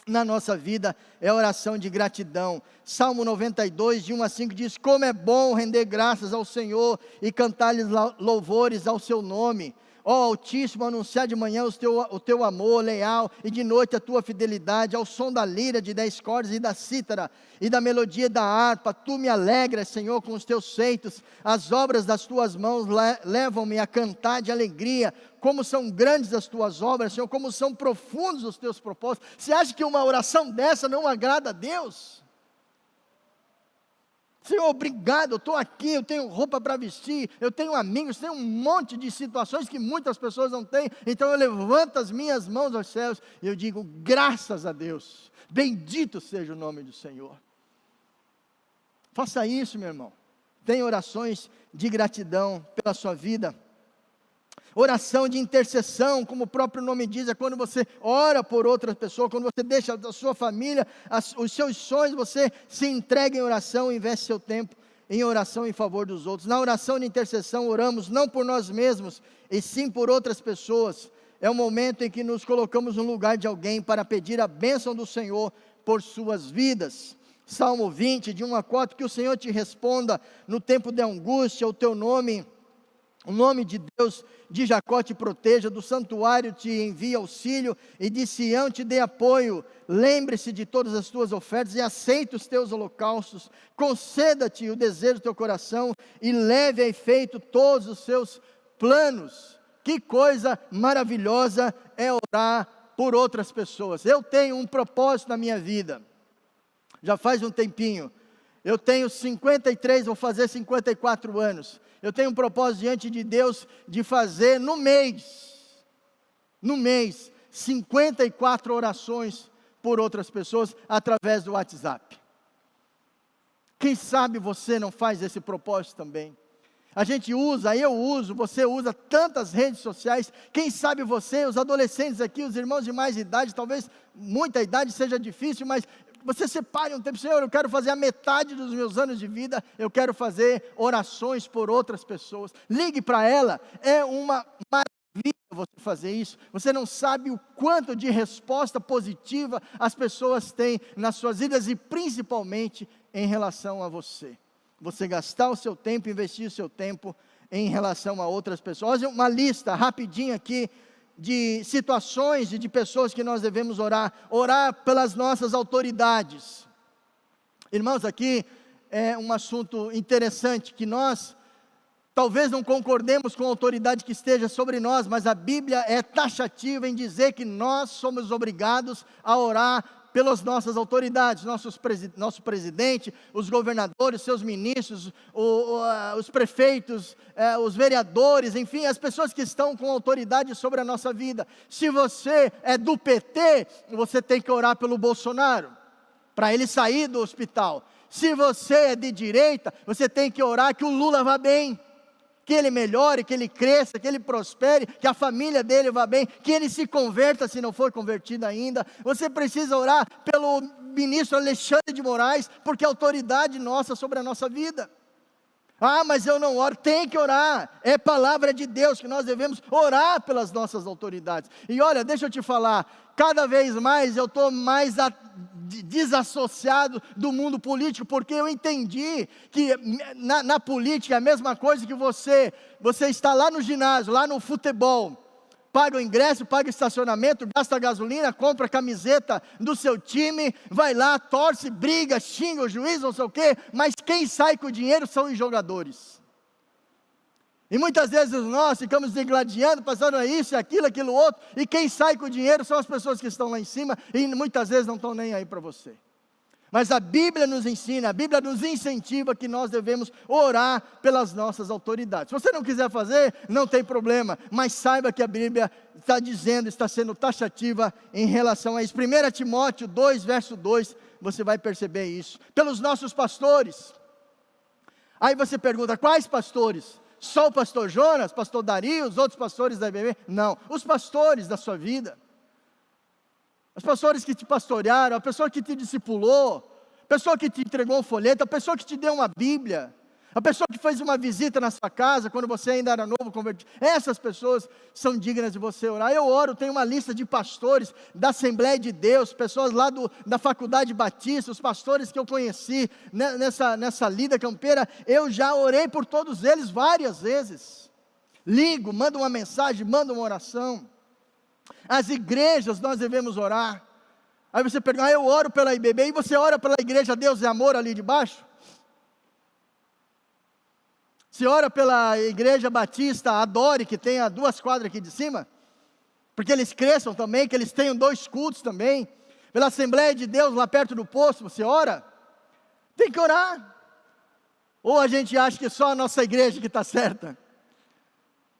na nossa vida é a oração de gratidão. Salmo 92, de 1 a 5 diz: como é bom render graças ao Senhor e cantar-lhes louvores ao seu nome. Ó Altíssimo, anunciar de manhã o teu amor leal, e de noite a tua fidelidade, ao som da lira de 10 cordas e da cítara, e da melodia da harpa. Tu me alegras, Senhor, com os teus feitos, as obras das tuas mãos levam-me a cantar de alegria. Como são grandes as tuas obras, Senhor, como são profundos os teus propósitos. Você acha que uma oração dessa não agrada a Deus? Senhor, obrigado, eu estou aqui, eu tenho roupa para vestir, eu tenho amigos, tenho um monte de situações que muitas pessoas não têm, então eu levanto as minhas mãos aos céus, e eu digo: graças a Deus, bendito seja o nome do Senhor. Faça isso, meu irmão. Tenha orações de gratidão pela sua vida. Oração de intercessão, como o próprio nome diz, é quando você ora por outra pessoa, quando você deixa a sua família, os seus sonhos, você se entrega em oração, investe seu tempo em oração em favor dos outros. Na oração de intercessão, oramos não por nós mesmos, e sim por outras pessoas. É o momento em que nos colocamos no lugar de alguém para pedir a bênção do Senhor por suas vidas. Salmo 20, de 1 a 4, que o Senhor te responda no tempo de angústia, o teu nome, o nome de Deus de Jacó te proteja, do santuário te envie auxílio, e de Sião te dê apoio. Lembre-se de todas as tuas ofertas e aceite os teus holocaustos. Conceda-te o desejo do teu coração e leve a efeito todos os seus planos. Que coisa maravilhosa é orar por outras pessoas. Eu tenho um propósito na minha vida, já faz um tempinho. Eu tenho 53, vou fazer 54 anos. Eu tenho um propósito diante de Deus de fazer no mês, 54 orações por outras pessoas através do WhatsApp. Quem sabe você não faz esse propósito também? A gente usa, eu uso, você usa tantas redes sociais. Quem sabe você, os adolescentes aqui, os irmãos de mais idade, talvez muita idade seja difícil, mas você separe um tempo: Senhor, eu quero fazer a metade dos meus anos de vida, eu quero fazer orações por outras pessoas. Ligue para ela, é uma maravilha você fazer isso. Você não sabe o quanto de resposta positiva as pessoas têm nas suas vidas, e principalmente em relação a você. Você gastar o seu tempo, investir o seu tempo em relação a outras pessoas. Uma lista rapidinha aqui de situações e de pessoas que nós devemos orar pelas nossas autoridades. Irmãos, aqui é um assunto interessante, que nós Talvez não concordemos com a autoridade que esteja sobre nós, mas a Bíblia é taxativa em dizer que nós somos obrigados a orar pelas nossas autoridades, nosso presidente, os governadores, seus ministros, os prefeitos, os vereadores, enfim, as pessoas que estão com autoridade sobre a nossa vida. Se você é do PT, você tem que orar pelo Bolsonaro, para ele sair do hospital. Se você é de direita, você tem que orar que o Lula vá bem, que ele melhore, que ele cresça, que ele prospere, que a família dele vá bem, que ele se converta se não for convertido ainda. Você precisa orar pelo ministro Alexandre de Moraes, porque é autoridade nossa sobre a nossa vida. Ah, mas eu não oro. Tem que orar, é palavra de Deus que nós devemos orar pelas nossas autoridades. E olha, deixa eu te falar, cada vez mais eu estou mais desassociado do mundo político, porque eu entendi que na política é a mesma coisa que você está lá no ginásio, lá no futebol, paga o ingresso, paga o estacionamento, gasta gasolina, compra a camiseta do seu time, vai lá, torce, briga, xinga o juiz, não sei o quê, mas quem sai com o dinheiro são os jogadores. E muitas vezes nós ficamos degladiando, passando isso, aquilo outro, e quem sai com o dinheiro são as pessoas que estão lá em cima, e muitas vezes não estão nem aí para você. Mas a Bíblia nos ensina, a Bíblia nos incentiva que nós devemos orar pelas nossas autoridades. Se você não quiser fazer, não tem problema, mas saiba que a Bíblia está dizendo, está sendo taxativa em relação a isso. 1 Timóteo 2, verso 2, você vai perceber isso. Pelos nossos pastores. Aí você pergunta, quais pastores? Só o pastor Jonas, pastor Dario, os outros pastores da IBB? Não, os pastores da sua vida. Os pastores que te pastorearam, a pessoa que te discipulou, a pessoa que te entregou um folheto, a pessoa que te deu uma Bíblia, a pessoa que fez uma visita na sua casa, quando você ainda era novo, convertido. Essas pessoas são dignas de você orar. Eu oro, tenho uma lista de pastores da Assembleia de Deus, pessoas lá da Faculdade Batista, os pastores que eu conheci nessa lida campeira, eu já orei por todos eles várias vezes. Ligo, mando uma mensagem, mando uma oração. As igrejas nós devemos orar. Aí você pergunta, eu oro pela IBB, e você ora pela igreja Deus é Amor ali de baixo? Você ora pela igreja batista Adore, que tem a 2 quadras aqui de cima, porque eles cresçam também, que eles tenham 2 cultos também, pela Assembleia de Deus lá perto do posto, você ora? Tem que orar. Ou a gente acha que só a nossa igreja que está certa?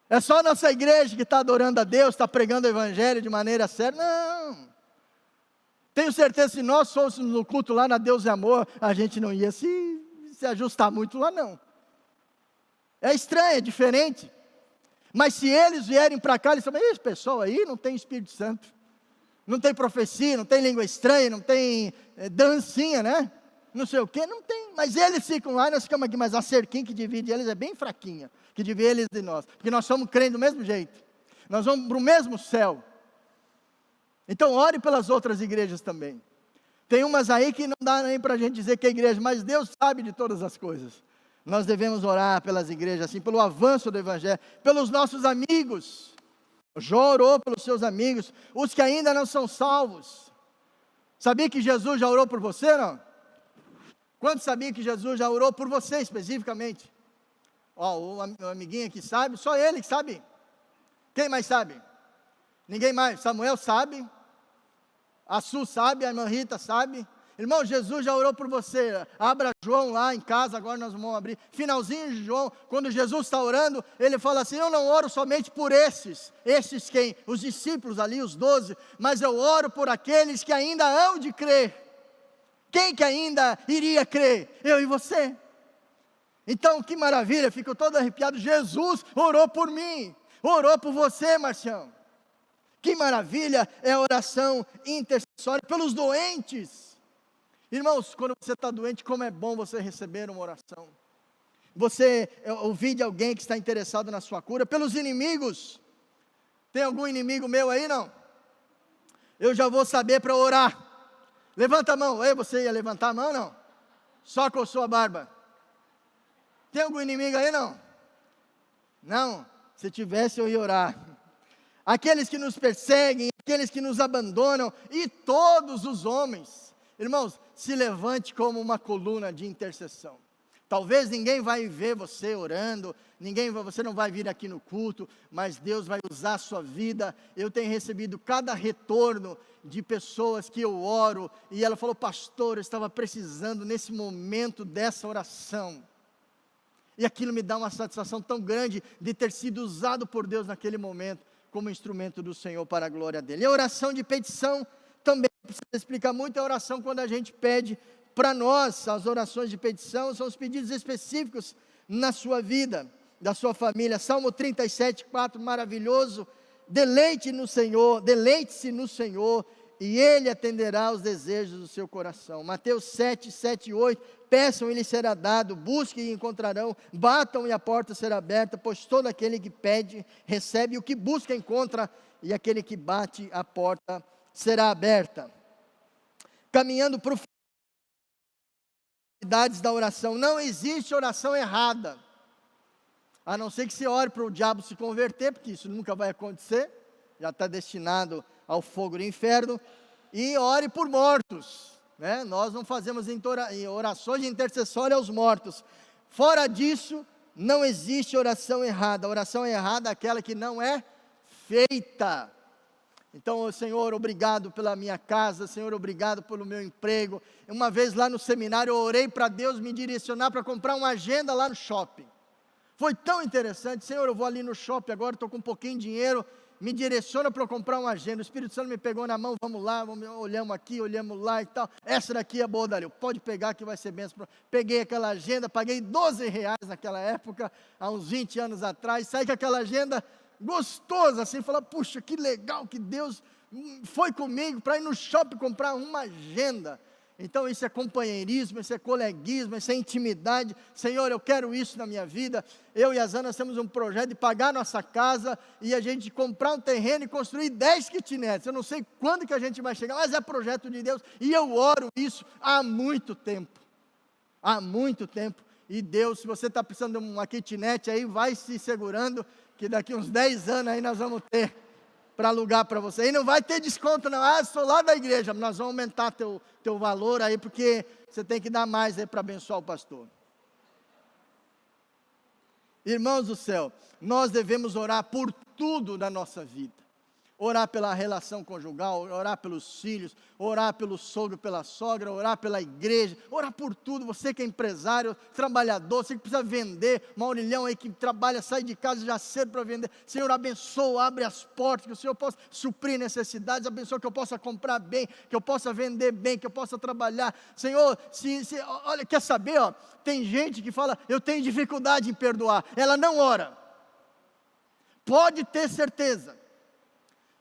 É só a nossa igreja que está adorando a Deus, está pregando o Evangelho de maneira certa? Não. Tenho certeza que se nós fôssemos no culto lá na Deus é Amor, a gente não ia se ajustar muito lá não. É estranho, é diferente. Mas se eles vierem para cá, eles falam, esse pessoal aí não tem Espírito Santo, não tem profecia, não tem língua estranha, não tem dancinha, né? Não sei o que, não tem. Mas eles ficam lá e nós ficamos aqui, mas a cerquinha que divide eles é bem fraquinha, que divide eles de nós, porque nós somos crentes do mesmo jeito, nós vamos para o mesmo céu. Então ore pelas outras igrejas também. Tem umas aí que não dá nem para a gente dizer que é igreja, mas Deus sabe de todas as coisas. Nós devemos orar pelas igrejas, assim, pelo avanço do Evangelho, pelos nossos amigos. Jó orou pelos seus amigos, os que ainda não são salvos. Sabia que Jesus já orou por você, não? Quantos sabiam que Jesus já orou por você especificamente? Ó, o amiguinho aqui sabe, só ele que sabe. Quem mais sabe? Ninguém mais. Samuel sabe, a Su sabe, a irmã Rita sabe. Irmão, Jesus já orou por você. Abra João lá em casa, agora nós vamos abrir. Finalzinho de João, quando Jesus está orando, ele fala assim, eu não oro somente por esses quem? Os discípulos ali, os 12, mas eu oro por aqueles que ainda hão de crer. Quem que ainda iria crer? Eu e você. Então, que maravilha, fico todo arrepiado. Jesus orou por mim, orou por você, Marcião. Que maravilha é a oração intercessória pelos doentes. Irmãos, quando você está doente, como é bom você receber uma oração. Você ouvir de alguém que está interessado na sua cura. Pelos inimigos. Tem algum inimigo meu aí, não? Eu já vou saber para orar. Levanta a mão. Ei, você ia levantar a mão, não? Só coçou a barba. Tem algum inimigo aí, não? Não. Se tivesse, eu ia orar. Aqueles que nos perseguem, aqueles que nos abandonam, e todos os homens. Irmãos, se levante como uma coluna de intercessão. Talvez ninguém vai ver você orando, você não vai vir aqui no culto, mas Deus vai usar a sua vida. Eu tenho recebido cada retorno de pessoas que eu oro, e ela falou: pastor, eu estava precisando nesse momento dessa oração. E aquilo me dá uma satisfação tão grande de ter sido usado por Deus naquele momento, como instrumento do Senhor para a glória dele. E a oração de petição também não precisa explicar muito. A oração quando a gente pede para nós, as orações de petição são os pedidos específicos na sua vida, da sua família. Salmo 37:4, maravilhoso: deleite-se no Senhor, e Ele atenderá aos desejos do seu coração. Mateus 7, 8, peçam e lhes será dado, busquem e encontrarão, batam e a porta será aberta, pois todo aquele que pede, recebe, o que busca, encontra, e aquele que bate, a porta será aberta. Caminhando para o da oração, não existe oração errada, a não ser que você ore para o diabo se converter, porque isso nunca vai acontecer, já está destinado ao fogo do inferno. E ore por mortos, né? Nós não fazemos orações de intercessória aos mortos. Fora disso, não existe oração errada. A oração errada é aquela que não é feita. Então, Senhor, obrigado pela minha casa, Senhor, obrigado pelo meu emprego. Uma vez lá no seminário, eu orei para Deus me direcionar para comprar uma agenda lá no shopping. Foi tão interessante: Senhor, eu vou ali no shopping agora, estou com um pouquinho de dinheiro, me direciona para eu comprar uma agenda. O Espírito Santo me pegou na mão: vamos lá, olhamos aqui, olhamos lá e tal. Essa daqui é boa, Dario, pode pegar que vai ser bênção. Peguei aquela agenda, paguei R$12 naquela época, há uns 20 anos atrás, saí com aquela agenda gostosa, assim, falar: puxa, que legal que Deus foi comigo para ir no shopping comprar uma agenda. Então isso é companheirismo, isso é coleguismo, isso é intimidade. Senhor, eu quero isso na minha vida. Eu e a Zana temos um projeto de pagar nossa casa e a gente comprar um terreno e construir 10 kitnets. Eu não sei quando que a gente vai chegar, mas é projeto de Deus, e eu oro isso há muito tempo, e Deus, se você está precisando de uma kitnet aí, vai se segurando, que daqui uns 10 anos aí nós vamos ter para alugar para você, e não vai ter desconto não. Sou lá da igreja, nós vamos aumentar teu valor aí, porque você tem que dar mais aí para abençoar o pastor. Irmãos do céu, nós devemos orar por tudo na nossa vida. Orar pela relação conjugal, orar pelos filhos, orar pelo sogro, pela sogra, orar pela igreja, orar por tudo. Você que é empresário, trabalhador, você que precisa vender, Maurilhão aí que trabalha, sai de casa já cedo para vender. Senhor, abençoa, abre as portas, que o Senhor possa suprir necessidades, abençoa que eu possa comprar bem, que eu possa vender bem, que eu possa trabalhar. Senhor, olha, quer saber, tem gente que fala: eu tenho dificuldade em perdoar, ela não ora. Pode ter certeza.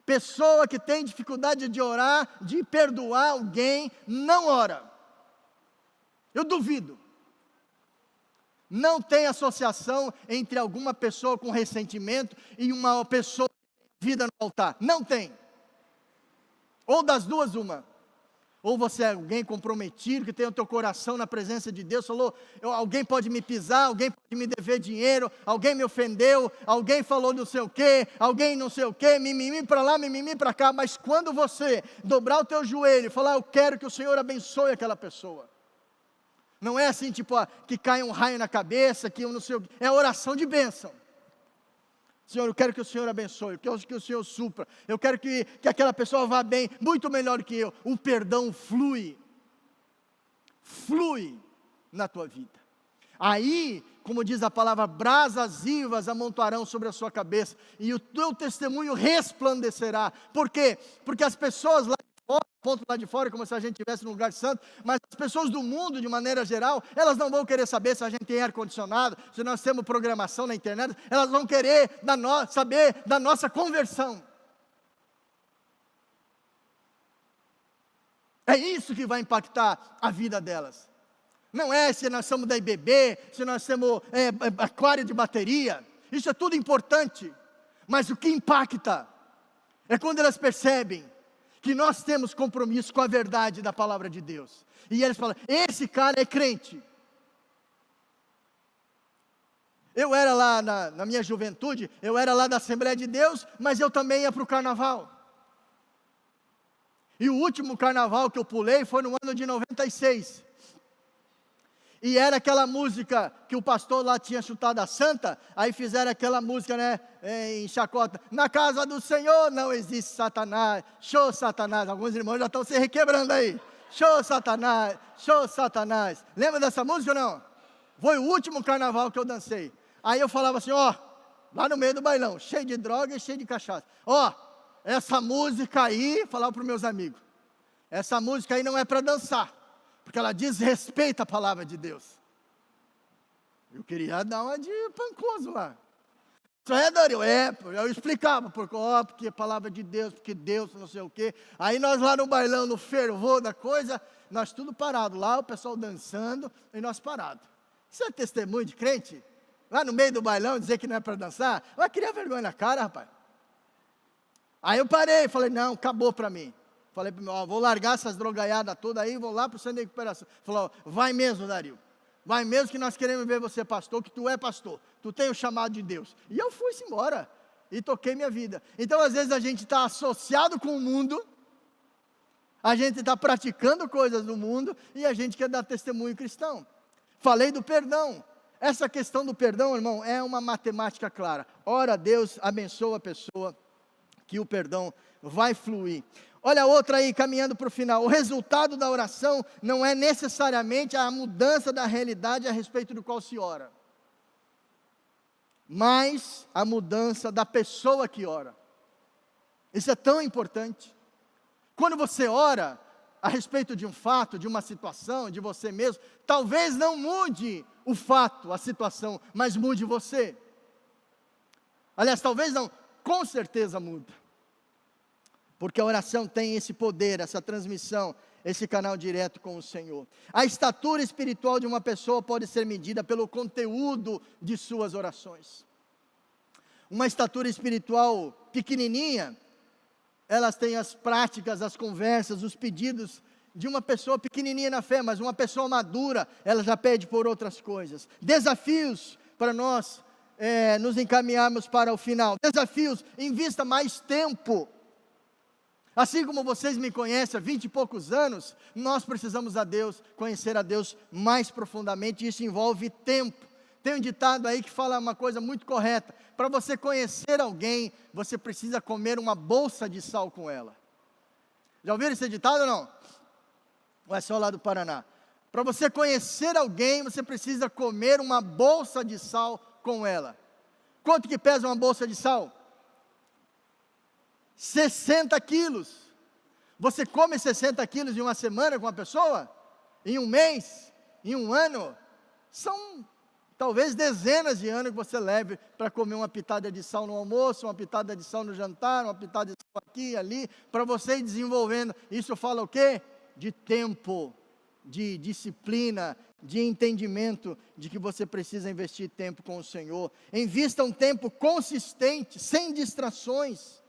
Pessoa que tem dificuldade de orar, de perdoar alguém, não ora. Eu duvido. Não tem associação entre alguma pessoa com ressentimento e uma pessoa com vida no altar. Não tem. Ou das duas, uma. Ou você é alguém comprometido, que tem o teu coração na presença de Deus, falou: alguém pode me pisar, alguém pode me dever dinheiro, alguém me ofendeu, alguém falou não sei o quê, alguém não sei o quê, mimimi para lá, mimimi para cá. Mas quando você dobrar o teu joelho e falar: eu quero que o Senhor abençoe aquela pessoa, não é assim tipo, que cai um raio na cabeça, que eu não sei o quê, é oração de bênção. Senhor, eu quero que o Senhor abençoe, eu quero que o Senhor supra, eu quero que aquela pessoa vá bem, muito melhor que eu. O perdão flui na tua vida. Aí, como diz a palavra, brasas vivas amontoarão sobre a sua cabeça, e o teu testemunho resplandecerá. Por quê? Porque as pessoas lá ponto lá de fora, como se a gente estivesse no lugar santo, mas as pessoas do mundo, de maneira geral, elas não vão querer saber se a gente tem ar-condicionado, se nós temos programação na internet, elas vão querer saber da nossa conversão. É isso que vai impactar a vida delas. Não é se nós somos da IBB, se nós temos aquário de bateria, isso é tudo importante, mas o que impacta é quando elas percebem que nós temos compromisso com a verdade da palavra de Deus, e eles falam: esse cara é crente. Eu era lá na minha juventude, eu era lá da Assembleia de Deus, mas eu também ia para o carnaval, e o último carnaval que eu pulei foi no ano de 96, E era aquela música que o pastor lá tinha chutado a santa, aí fizeram aquela música, né, em chacota, na casa do Senhor não existe Satanás, show Satanás, alguns irmãos já estão se requebrando aí, show Satanás, lembra dessa música ou não? Foi o último carnaval que eu dancei, aí eu falava assim, ó, lá no meio do bailão, cheio de droga e cheio de cachaça, ó, essa música aí, falava para os meus amigos, essa música aí não é para dançar, porque ela desrespeita a palavra de Deus. Eu queria dar uma de pancoso lá. Isso é, Dario? Eu explicava, porque a palavra de Deus, porque Deus não sei o quê. Aí nós lá no bailão, no fervor da coisa, nós tudo parado lá, o pessoal dançando e nós parados. Isso é testemunho de crente? Lá no meio do bailão dizer que não é para dançar? Vai criar vergonha na cara, rapaz. Aí eu parei, falei, não, acabou para mim. Falei para meu, vou largar essas drogaiadas todas aí, vou lá para o centro de recuperação. Falou, vai mesmo, Dario. Vai mesmo que nós queremos ver você pastor, que tu é pastor. Tu tem o chamado de Deus. E eu fui-se embora. E toquei minha vida. Então, às vezes, a gente está associado com o mundo. A gente está praticando coisas do mundo. E a gente quer dar testemunho cristão. Falei do perdão. Essa questão do perdão, irmão, é uma matemática clara. Ora, Deus abençoa a pessoa, que o perdão vai fluir. Olha a outra aí, caminhando para o final. O resultado da oração não é necessariamente a mudança da realidade a respeito do qual se ora, mas a mudança da pessoa que ora. Isso é tão importante. Quando você ora a respeito de um fato, de uma situação, de você mesmo, talvez não mude o fato, a situação, mas mude você. Aliás, talvez não, com certeza muda. Porque a oração tem esse poder, essa transmissão, esse canal direto com o Senhor. A estatura espiritual de uma pessoa pode ser medida pelo conteúdo de suas orações. Uma estatura espiritual pequenininha, elas têm as práticas, as conversas, os pedidos de uma pessoa pequenininha na fé, mas uma pessoa madura, ela já pede por outras coisas. Desafios para nós nos encaminharmos para o final. Desafios, invista mais tempo. Assim como vocês me conhecem há 20 e poucos anos, nós precisamos conhecer a Deus mais profundamente, e isso envolve tempo. Tem um ditado aí que fala uma coisa muito correta, para você conhecer alguém, você precisa comer uma bolsa de sal com ela. Já ouviram esse ditado ou não? Ou é só lá do Paraná? Para você conhecer alguém, você precisa comer uma bolsa de sal com ela. Quanto que pesa uma bolsa de sal? 60 quilos. Você come 60 quilos em uma semana com uma pessoa? Em um mês? Em um ano? São talvez dezenas de anos que você leve para comer uma pitada de sal no almoço, uma pitada de sal no jantar, uma pitada de sal aqui e ali, para você ir desenvolvendo. Isso fala o quê? De tempo, de disciplina, de entendimento de que você precisa investir tempo com o Senhor. Invista um tempo consistente, sem distrações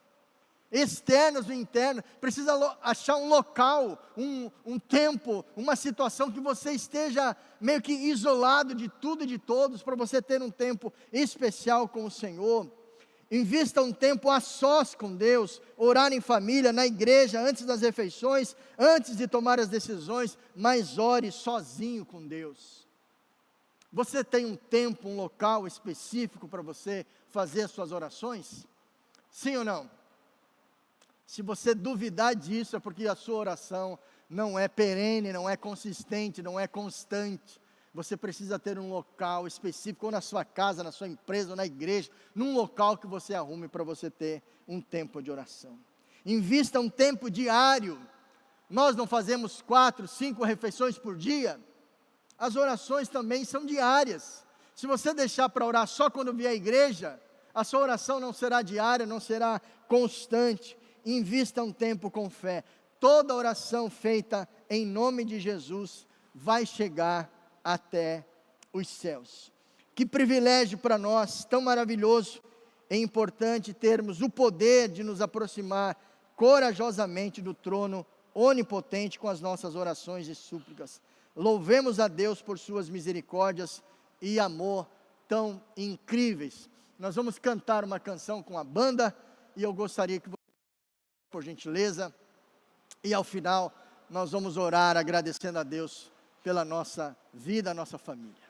externas ou internas. Precisa achar um local, um tempo, uma situação que você esteja meio que isolado de tudo e de todos, para você ter um tempo especial com o Senhor. Invista um tempo a sós com Deus, orar em família, na igreja, antes das refeições, antes de tomar as decisões, mas ore sozinho com Deus. Você tem um tempo, um local específico para você fazer as suas orações? Sim ou não? Se você duvidar disso, é porque a sua oração não é perene, não é consistente, não é constante. Você precisa ter um local específico, ou na sua casa, na sua empresa, ou na igreja, num local que você arrume para você ter um tempo de oração. Invista um tempo diário. Nós não fazemos 4, 5 refeições por dia. As orações também são diárias. Se você deixar para orar só quando vier à igreja, a sua oração não será diária, não será constante. Invista um tempo com fé. Toda oração feita em nome de Jesus vai chegar até os céus. Que privilégio para nós, tão maravilhoso e importante termos o poder de nos aproximar corajosamente do trono onipotente com as nossas orações e súplicas. Louvemos a Deus por suas misericórdias e amor tão incríveis. Nós vamos cantar uma canção com a banda, e eu gostaria que você, por gentileza, e ao final nós vamos orar agradecendo a Deus pela nossa vida, a nossa família.